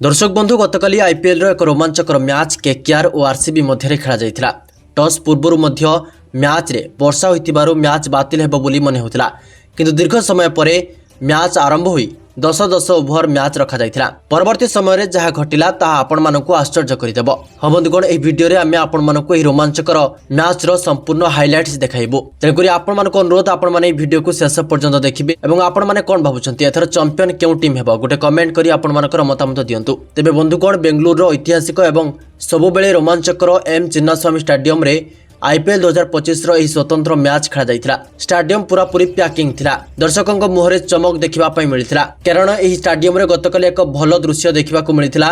दर्शक बंधु गतकाली आईपीएल एक रोमांचकर मैच केकेआर और आरसीबी मध्य खेला जाइथिला। टॉस पूर्व मैच रे वर्षा होइतिबारु मैच बातिल हेबो बोली मने होतिला, किंतु दीर्घ समय पर मैच आरंभ हुई 10-10 ओभर मैच रखा जाइथिला। परवर्ती समय जहाँ घटिला ताहा आपण मानकु आश्चर्य करिदेबो। हाँ बंधुगण, एही वीडियो रे आमे आपण मानकु एही रोमांचकर मैच रो संपूर्ण हाइलाइट्स देखाइबो। तेणुकरी आपण मानकु अनुरोध आपण माने एही वीडियो को शेष पर्यंत देखिबे एवं आपण माने कोन भाबुचंती एथर चैंपियन केउ टीम हेबो गोटे कमेंट करी आपण मानकर मतामत दियंतु। तेबे बंधुगण, बेंगलुरु रो ऐतिहासिक एवं सबुबेले रोमांचकर एम चिन्नास्वामी स्टेडियम रे आईपीएल 2025 रो एही स्वतंत्र मैच खेला जाइथिला। स्टेडियम पूरा पूरी पैकिंग थिला। दर्शकों मुहरे चमक देखिबा पई मिलिथिला, कारण एही स्टेडियम रे गतकाली एक भल दृश्य देखिबा को मिलिथिला।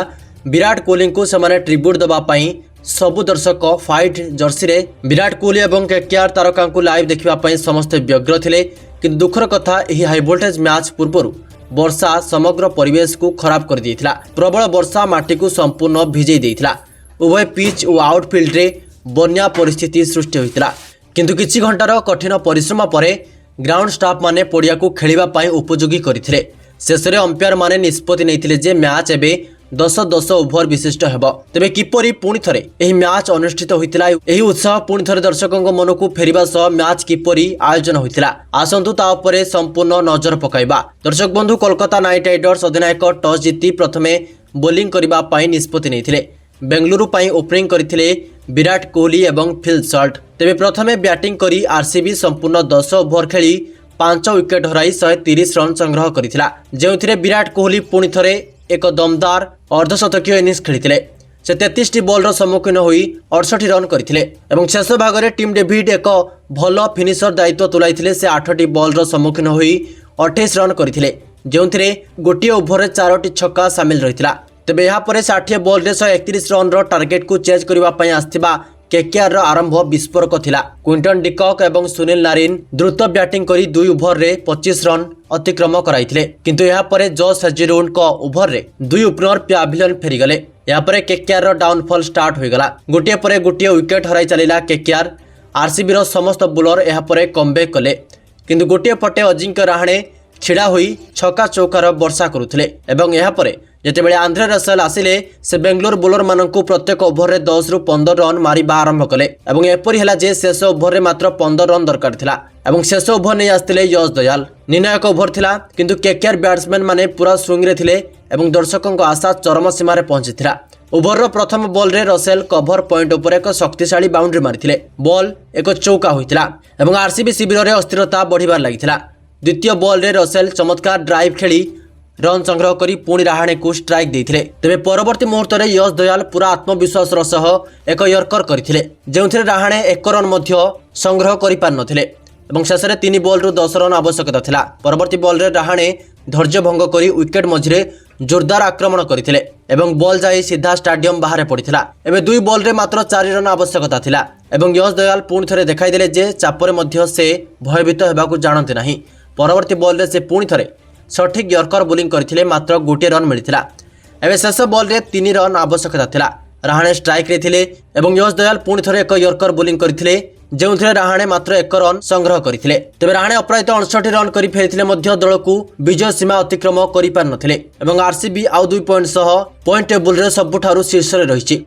विराट कोहली को सेमाने ट्रिब्यूट दबा पई सबु दर्शक फाइट जर्सी रे विराट कोहली एवं केकेआर तारका को लाइव देखिबा पई समस्त व्यग्र थिले। किंतु दुखर कथा एही हाई वोल्टेज मैच पूर्वरु वर्षा समग्र परिवेश को खराब कर देथिला। प्रबल वर्षा माटी को संपूर्ण भिजै देथिला। उभय पिच और आउटफील्ड रे बन्या परिस्थिति सृष्टि होइतिला। किंतु किछि घंटार कठिन परिश्रम परे ग्राउंड स्टाफ माने पड़िया को खेलिबा पई उपयोगी करथिले। शेषरे अंपायर माने निष्पत्ति नैथिले जे मैच एबे 10-10 ओभर विशिष्ट हेबो। तेबे किपरि पुणी थरे एही मैच अनुष्ठित होइतिला, एही उत्साह पुणी थरे दर्शकों मन को फेरिबा सह मैच किपरि आयोजन होइतिला आसंतु ता उपरे संपूर्ण नजर पकाइबा। दर्शक बंधु, कोलकाता नाइट राइडर्स अधिनायक टॉस जीति प्रथमे बोलिंग करबा पई निष्पत्ति नैथिले। बेंगलुरु पई ओपनिंग करथिले विराट कोहली एवं फिल सल्ट। तेबे प्रथमे बैटिंग करी आरसीबी संपूर्ण 10 ओभर खेली 5 विकेट हराई 130 रन संग्रह करथिला, जेउथिरे विराट कोहली पुणी थरे एक दमदार अर्धशतकीय इनिंग्स खेलिथिले। से 33 बॉल सम्मुखीन होई 68 रन करथिले एवं शेष भाग में टीम डेविड एक भल फिनिशर दायित्व तुलाइथिले। से 8 बॉल सम्मुखीन होई 28 रन करथिले, जेउथिरे गोटे ओभर 4टी छक्का शामिल रहिथिला। तेबे यहाँ पर 60 बॉल रे 131 रन रो टार्गेट को चेज करबा पई आस्थिबा केकेआर रो आरंभ विस्फोरक थिला। क्विंटन डिकॉक एवं सुनील नारिन द्रुत बैटिंग करी 2 ओभर रे 25 रन अतिक्रम कराइथिले, किंतु यहाँ पर जॉस हेजलवुड को ओभर रे 2 ओपनर पैविलियन फेरी गले। यहाँ पर केकेआर रो डाउनफॉल स्टार्ट होई गला। गोटे पर गोटे विकेट हराई चलिला केकेआर। आरसीबी रो समस्त बोलर यहाँ पर कमबैक कले, किंतु गोटे पटे अजिंक्य रहाणे छिड़ा होई छक्का चौकार वर्षा करुथिले एवं यहाँ पर जेतेबेले आंद्रे रसेल आसिले से बेंगलोर बोलर मानकु प्रत्येक ओभर रे 10 रु 15 रन मारिबा आरंभ कले एवं एपरि हला जे शेष ओभर रे मात्र 15 रन दरकार थिला एवं शेष ओभर नै आस्तिले यश दयाल। निर्णायक ओभर थिला, किंतु केकेआर बैट्समैन माने पूरा स्विंग रे थिले एवं दर्शकों आशा चरम सीमा रे पहुंचीथिला। ओभर रो प्रथम बॉल रे रसेल कवर पॉइंट उपर एक शक्तिशाली बाउंड्री मारिथिले। बॉल एक चौका होइतिला एवं आरसीबी शिविर रे अस्थिरता बढ़िबार लागिथिला। द्वितीय बॉल रे रसेल चमत्कार ड्राइव खेली रन संग्रह करी पुणी राहाणे को स्ट्राइक देथिले। तेबे परवर्ती मुहूर्त रे यश दयाल पूरा आत्मविश्वास सह एक यर्कर करथिले, जेउथिरे राहाणे 1 रन मध्य संग्रह करि पार नथिले एवं शेष रे 3 बॉल रु 10 रन आवश्यकता थिला। परवर्ती बॉल रे राहाणे धैर्य भंग करी विकेट मझिरे जोरदार आक्रमण करथिले एवं बॉल जाई सीधा स्टेडियम बाहर पड़िथिला। एबे 2 बॉल रे मात्र 4 रन आवश्यकता थिला एवं यश दयाल पुणी थरे देखाई देले जे चापरे मध्य से भयभीत हेबाकू जानते नाही। परवर्ती बॉल रे से पुणी थरे सठिक यर्कर बोलिंग करथिले, मात्र गोटे रन मिलिथिला। एबे शेष बॉल रे 3 रन आवश्यकता थिला। राहाणे स्ट्राइक रे थिले एवं यश दयाल पुणी थरे एक यर्कर बोलिंग करथिले, जेउथिरे राहाणे मात्र 1 रन संग्रह करथिले। तेबे राहाणे अपराजित 59 रन करी फेरिथिले मध्य दल को विजय सीमा अतिक्रम करि पार नथिले एवं आरसीबी आउ 2 पॉइंट सह पॉइंट टेबल रे सबुठारु शीर्ष रे रहिछि।